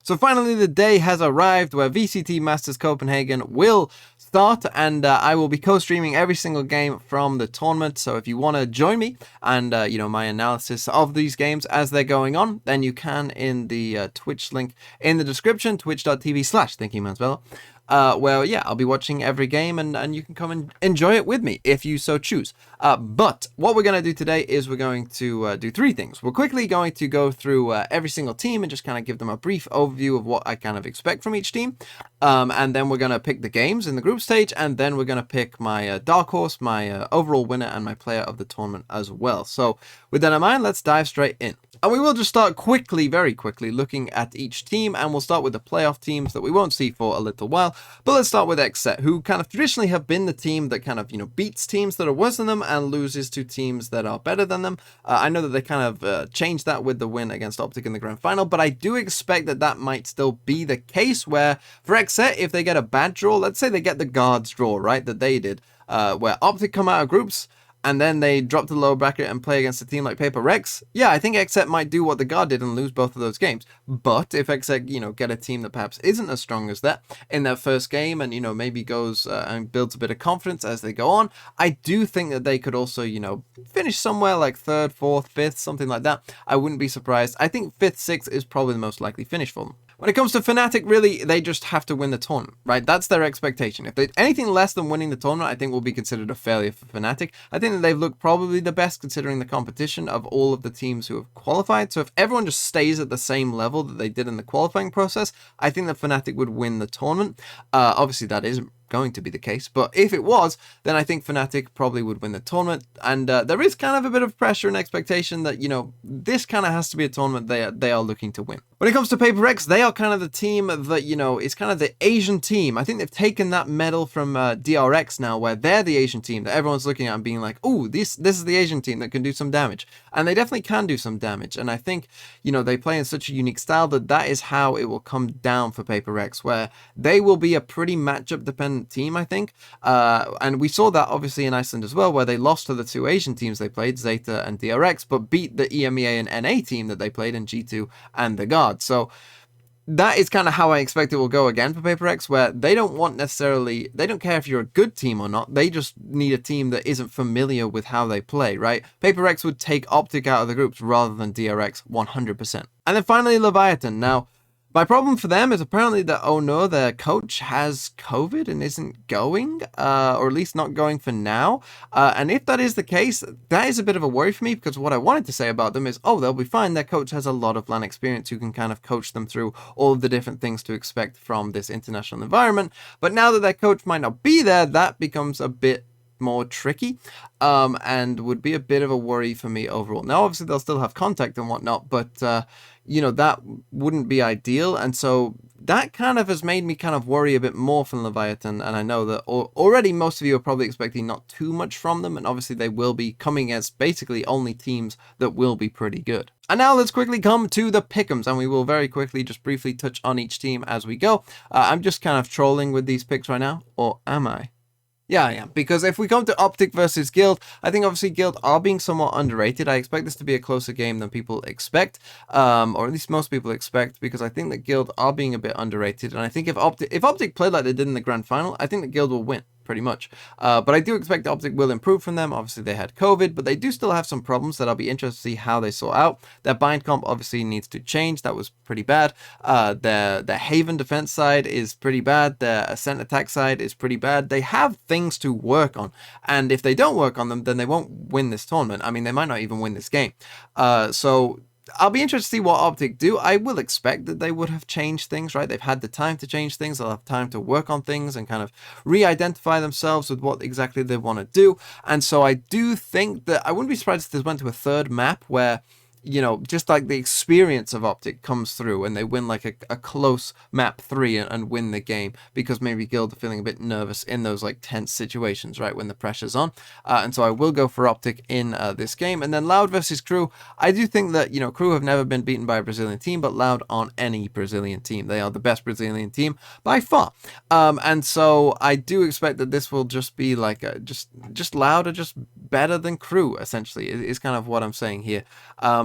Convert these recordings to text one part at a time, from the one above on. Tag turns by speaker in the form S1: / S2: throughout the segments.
S1: So finally, the day has arrived where VCT Masters Copenhagen will start, and I will be co-streaming every single game from the tournament. So if you want to join me and my analysis of these games as they're going on, then you can in the Twitch link in the description, twitch.tv/thinkingmansbella. Where, yeah, I'll be watching every game, and you can come and enjoy it with me if you so choose. But what we're going to do today is we're going to do three things. We're quickly going to go through every single team and just kind of give them a brief overview of what I kind of expect from each team. And then we're going to pick the games in the group stage, and then we're going to pick my dark horse, my overall winner, and my player of the tournament as well. So with that in mind, let's dive straight in. And we will just start quickly, very quickly, looking at each team, and we'll start with the playoff teams that we won't see for a little while. But let's start with XSET, who kind of traditionally have been the team that kind of, beats teams that are worse than them and loses to teams that are better than them. I know that they kind of changed that with the win against Optic in the grand final, but I do expect that that might still be the case, where for XSET, if they get a bad draw, let's say they get the guards draw, right, that they did, where Optic come out of groups, and then they drop to the lower bracket and play against a team like Paper Rex, yeah, I think XSET might do what the Guard did and lose both of those games. But if XSET, get a team that perhaps isn't as strong as that in their first game and, maybe goes and builds a bit of confidence as they go on, I do think that they could also, finish somewhere like 3rd, 4th, 5th, something like that. I wouldn't be surprised. I think 5th, 6th is probably the most likely finish for them. When it comes to Fnatic, really, they just have to win the tournament, right? That's their expectation. If they anything less than winning the tournament, I think will be considered a failure for Fnatic. I think that they've looked probably the best considering the competition of all of the teams who have qualified. So if everyone just stays at the same level that they did in the qualifying process, I think that Fnatic would win the tournament. Obviously, that isn't going to be the case, but if it was, then I think Fnatic probably would win the tournament. And there is kind of a bit of pressure and expectation that, this kind of has to be a tournament they are looking to win. When it comes to Paper Rex, they are kind of the team that, is kind of the Asian team. I think they've taken that medal from DRX now, where they're the Asian team that everyone's looking at and being like, oh, this is the Asian team that can do some damage. And they definitely can do some damage. And I think, they play in such a unique style that is how it will come down for Paper Rex, where they will be a pretty matchup dependent team, I think. And we saw that obviously in Iceland as well, where they lost to the two Asian teams they played, Zeta and DRX, but beat the EMEA and NA team that they played in G2 and the Guard. So that is kind of how I expect it will go again for Paper Rex, where they don't care if you're a good team or not. They just need a team that isn't familiar with how they play, right? Paper Rex would take Optic out of the groups rather than DRX 100%. And then finally, Leviathan. Now, my problem for them is apparently that, oh no, their coach has COVID and isn't going, or at least not going for now. And if that is the case, that is a bit of a worry for me, because what I wanted to say about them is, oh, they'll be fine. Their coach has a lot of LAN experience who can kind of coach them through all of the different things to expect from this international environment. But now that their coach might not be there, that becomes a bit more tricky, and would be a bit of a worry for me overall. Now, obviously, they'll still have contact and whatnot, but that wouldn't be ideal. And so that kind of has made me kind of worry a bit more from Leviathan. And I know that already most of you are probably expecting not too much from them. And obviously they will be coming against basically only teams that will be pretty good. And now let's quickly come to the pick'ems, and we will very quickly just briefly touch on each team as we go. I'm just kind of trolling with these picks right now, or am I? Yeah, I am. Because if we come to Optic versus Guild, I think obviously Guild are being somewhat underrated. I expect this to be a closer game than people expect, or at least most people expect, because I think that Guild are being a bit underrated. And I think if Optic played like they did in the grand final, I think that Guild will win. Pretty much. But I do expect Optic will improve from them. Obviously, they had COVID, but they do still have some problems that I'll be interested to see how they sort out. Their bind comp obviously needs to change. That was pretty bad. Their Haven defense side is pretty bad. Their Ascent attack side is pretty bad. They have things to work on. And if they don't work on them, then they won't win this tournament. I mean, they might not even win this game. So I'll be interested to see what Optic do. I will expect that they would have changed things, right? They've had the time to change things. They'll have time to work on things and kind of re-identify themselves with what exactly they want to do. And so I do think that I wouldn't be surprised if this went to a third map where, just like the experience of Optic comes through and they win like a close map 3 and win the game, because maybe Guild are feeling a bit nervous in those like tense situations, right, when the pressure's on. And so I will go for Optic in this game. And then Loud versus Crew. I do think that, Crew have never been beaten by a Brazilian team, but Loud aren't any Brazilian team. They are the best Brazilian team by far. And so I do expect that this will just be like just Loud are just better than Crew, essentially, is kind of what I'm saying here.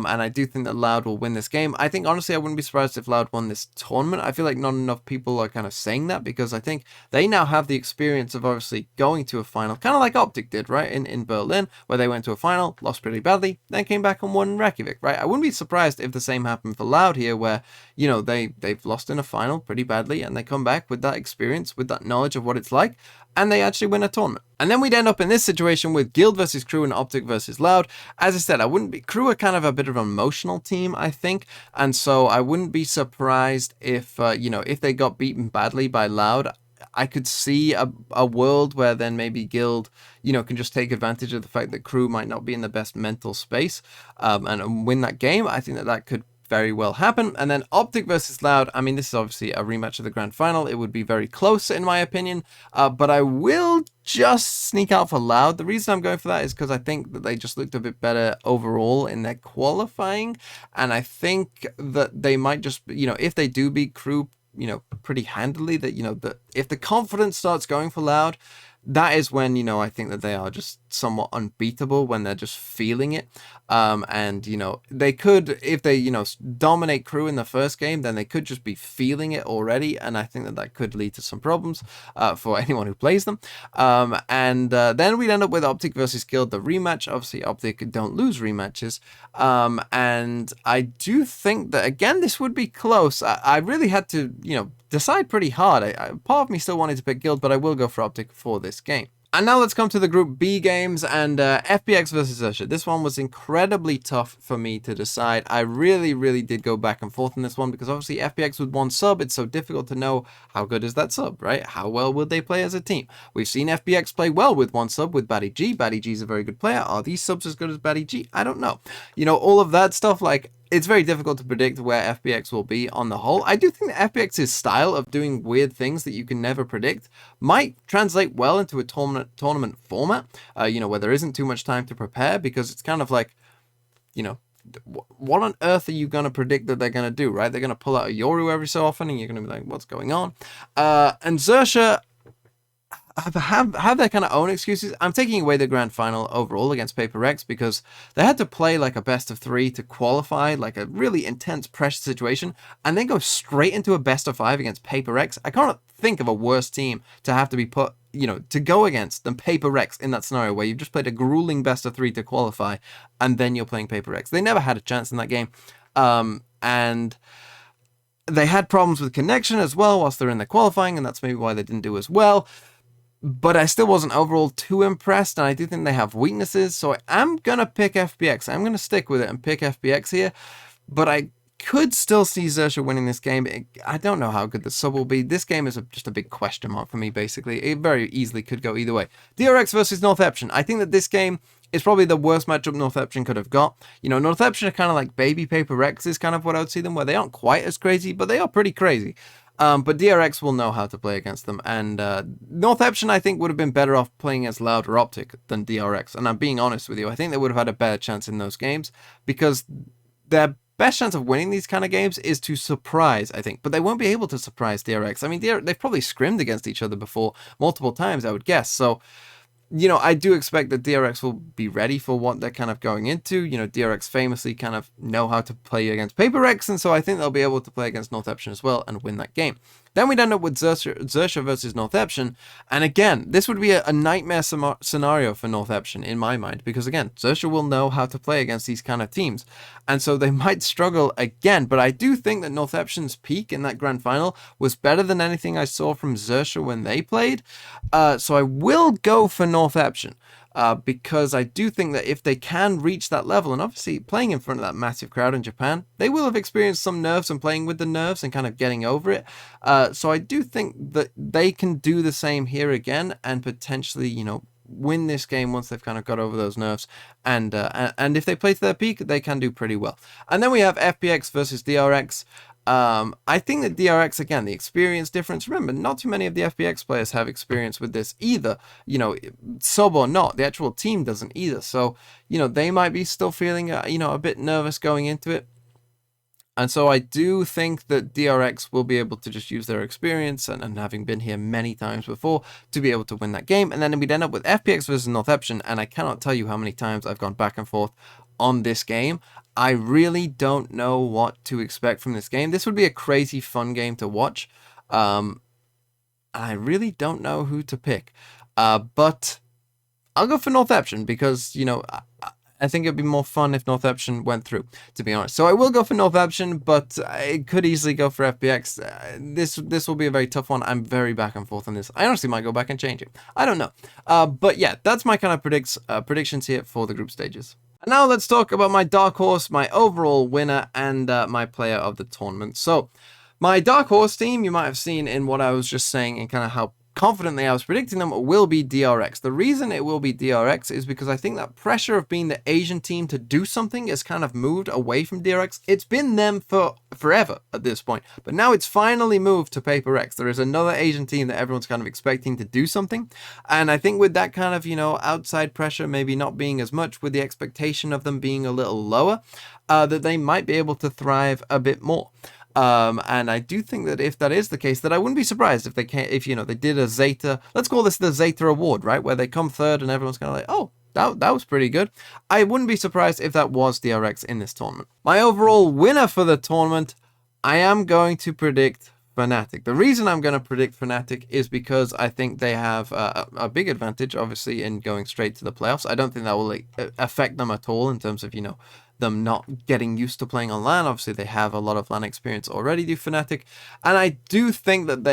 S1: and I do think that Loud will win this game. I think, honestly, I wouldn't be surprised if Loud won this tournament. I feel like not enough people are kind of saying that, because I think they now have the experience of obviously going to a final, kind of like Optic did, right, in Berlin, where they went to a final, lost pretty badly, then came back and won Reykjavik, right? I wouldn't be surprised if the same happened for Loud here, where, you know, they've lost in a final pretty badly, and they come back with that experience, with that knowledge of what it's like, and they actually win a tournament. And then we'd end up in this situation with Guild versus Crew and Optic versus Loud. As I said, Crew are kind of a bit of an emotional team, I think, and so I wouldn't be surprised if, you know, if they got beaten badly by Loud. I could see a world where then maybe Guild, you know, can just take advantage of the fact that Crew might not be in the best mental space, and win that game. I think that could very well happen. And then Optic versus Loud, I mean, this is obviously a rematch of the grand final. It would be very close in my opinion, but I will just sneak out for Loud. The reason I'm going for that is because I think that they just looked a bit better overall in their qualifying, and I think that they might just, you know, if they do beat Crew, you know, pretty handily, that, you know, that if the confidence starts going for Loud, that is when, you know, I think that they are just somewhat unbeatable, when they're just feeling it. And, you know, they could, if they, you know, dominate Crew in the first game, then they could just be feeling it already. And I think that could lead to some problems for anyone who plays them. Then we'd end up with Optic versus Guild, the rematch. Obviously, Optic don't lose rematches. And I do think that, again, this would be close. I really had to, you know, decide pretty hard. Part of me still wanted to pick Guild, but I will go for Optic for this game. And now let's come to the Group B games, and FPX versus Xerxia. This one was incredibly tough for me to decide. I really did go back and forth in this one, because obviously FPX with one sub, it's so difficult to know how good is that sub, right? How well would they play as a team? We've seen FPX play well with one sub with Batty G. Batty G is a very good player. Are these subs as good as Batty G? I don't know. You know, all of that stuff, like, it's very difficult to predict where FPX will be on the whole. I do think that FPX's style of doing weird things that you can never predict might translate well into a tournament format, you know, where there isn't too much time to prepare, because it's kind of like, you know, what on earth are you going to predict that they're going to do, right? They're going to pull out a Yoru every so often, and you're going to be like, what's going on? And Xerxia have their kind of own excuses. I'm taking away the grand final overall against Paper Rex, because they had to play like a best of 3 to qualify, like a really intense pressure situation, and then go straight into a best of 5 against Paper Rex. I can't think of a worse team to have to be put, you know, to go against than Paper Rex in that scenario, where you've just played a grueling best of 3 to qualify, and then you're playing Paper Rex. They never had a chance in that game, and they had problems with connection as well whilst they're in the qualifying, and that's maybe why they didn't do as well. But I still wasn't overall too impressed, and I do think they have weaknesses, so I'm going to pick FPX. I'm going to stick with it and pick FPX here, but I could still see Xerxia winning this game. I don't know how good the sub will be. This game is just a big question mark for me, basically. It very easily could go either way. DRX versus Northeption. I think that this game is probably the worst matchup Northeption could have got. You know, Northeption are kind of like baby Paper Rex is kind of what I would see them, where they aren't quite as crazy, but they are pretty crazy. But DRX will know how to play against them, and Northeption, I think, would have been better off playing against Loud or Optic than DRX, and I'm being honest with you. I think they would have had a better chance in those games, because their best chance of winning these kind of games is to surprise, I think, but they won't be able to surprise DRX. I mean, they've probably scrimmed against each other before multiple times, I would guess, so, you know, I do expect that DRX will be ready for what they're kind of going into. You know, DRX famously kind of know how to play against Paper Rex, and so I think they'll be able to play against Northeption as well and win that game. Then we'd end up with Xerxia versus Northeption, and again, this would be a nightmare scenario for Northeption in my mind, because again, Xerxia will know how to play against these kind of teams, and so they might struggle again, but I do think that Northeption's peak in that grand final was better than anything I saw from Xerxia when they played, so I will go for Northeption. Because I do think that if they can reach that level, and obviously playing in front of that massive crowd in Japan, they will have experienced some nerves and playing with the nerves and kind of getting over it. So I do think that they can do the same here again and potentially, you know, win this game once they've kind of got over those nerves, and if they play to their peak, they can do pretty well. And then we have FPX versus DRX. I think that DRX, again, the experience difference, remember, not too many of the FPX players have experience with this either, you know, sub or not, the actual team doesn't either, so, you know, they might be still feeling, you know, a bit nervous going into it. And so I do think that DRX will be able to just use their experience and having been here many times before to be able to win that game. And then we'd end up with FPX versus Northeption, and I cannot tell you how many times I've gone back and forth on this game. I really don't know what to expect from this game. This would be a crazy fun game to watch. I really don't know who to pick. But I'll go for Northampton because, you know, I think it'd be more fun if Northampton went through, to be honest. So I will go for Northampton, but it could easily go for FPX. This will be a very tough one. I'm very back and forth on this. I honestly might go back and change it. I don't know. But yeah, that's my kind of predictions here for the group stages. And now let's talk about my dark horse, my overall winner, and my player of the tournament. So my dark horse team, you might have seen in what I was just saying and kind of how confidently I was predicting them, will be DRX. The reason it will be DRX is because I think that pressure of being the Asian team to do something has kind of moved away from DRX. It's been them for forever at this point, but now it's finally moved to Paper X. There is another Asian team that everyone's kind of expecting to do something, and I think with that kind of, you know, outside pressure maybe not being as much, with the expectation of them being a little lower, that they might be able to thrive a bit more. And I do think that if that is the case, that I wouldn't be surprised if they can't, if, you know, they did a Zeta, let's call this the Zeta Award, right? Where they come third and everyone's kind of like, oh, that was pretty good. I wouldn't be surprised if that was DRX in this tournament. My overall winner for the tournament, I am going to predict Fnatic. The reason I'm going to predict Fnatic is because I think they have a big advantage, obviously, in going straight to the playoffs. I don't think that will affect them at all in terms of, you know, them not getting used to playing on LAN. Obviously, they have a lot of LAN experience already, do Fnatic. And I do think that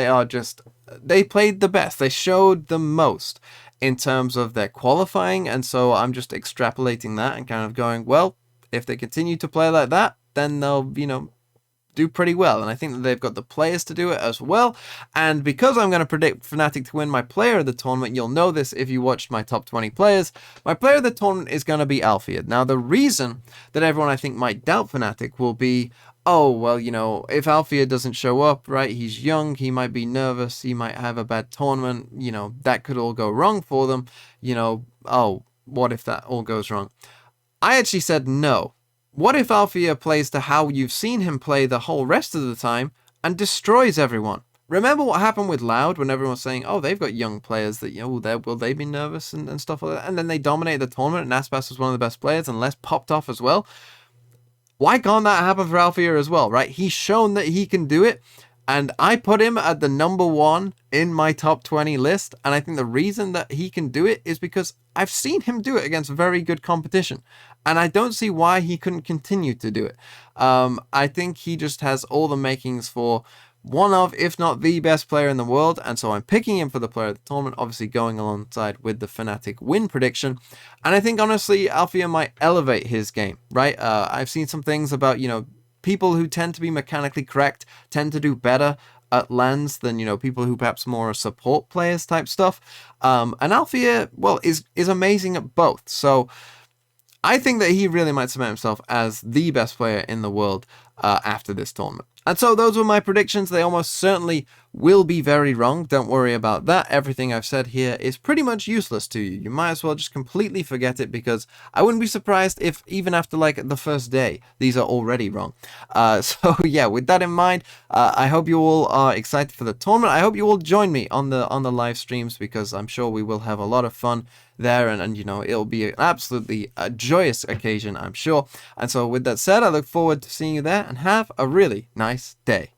S1: they played the best. They showed the most in terms of their qualifying. And so I'm just extrapolating that and kind of going, well, if they continue to play like that, then they'll, you know, do pretty well, and I think that they've got the players to do it as well. And because I'm going to predict Fnatic to win my player of the tournament, you'll know this if you watched my top 20 players, my player of the tournament is going to be Alfia. Now, the reason that everyone I think might doubt Fnatic will be, oh, well, you know, if Alfia doesn't show up, right, he's young, he might be nervous, he might have a bad tournament, you know, that could all go wrong for them, you know, oh, what if that all goes wrong? I actually said no. What if Alfia plays to how you've seen him play the whole rest of the time and destroys everyone? Remember what happened with Loud when everyone was saying, oh, they've got young players that, you know, will they be nervous and stuff like that? And then they dominated the tournament and Aspas was one of the best players and Les popped off as well. Why can't that happen for Alfia as well, right? He's shown that he can do it. And I put him at the #1 in my top 20 list. And I think the reason that he can do it is because I've seen him do it against very good competition. And I don't see why he couldn't continue to do it. I think he just has all the makings for one of, if not the best player in the world. And so I'm picking him for the player of the tournament, obviously going alongside with the Fnatic win prediction. And I think, honestly, Alfia might elevate his game, right? I've seen some things about, you know, people who tend to be mechanically correct tend to do better at lands than, you know, people who perhaps more are support players type stuff. And Alfia, well, is amazing at both. So I think that he really might cement himself as the best player in the world after this tournament. And so those were my predictions. They almost certainly will be very wrong. Don't worry about that. Everything I've said here is pretty much useless to you. You might as well just completely forget it, because I wouldn't be surprised if even after like the first day, these are already wrong. So yeah, with that in mind, I hope you all are excited for the tournament. I hope you all join me on the live streams, because I'm sure we will have a lot of fun there, and you know, it'll be an absolutely joyous occasion, I'm sure. And so with that said, I look forward to seeing you there, and have a really nice day.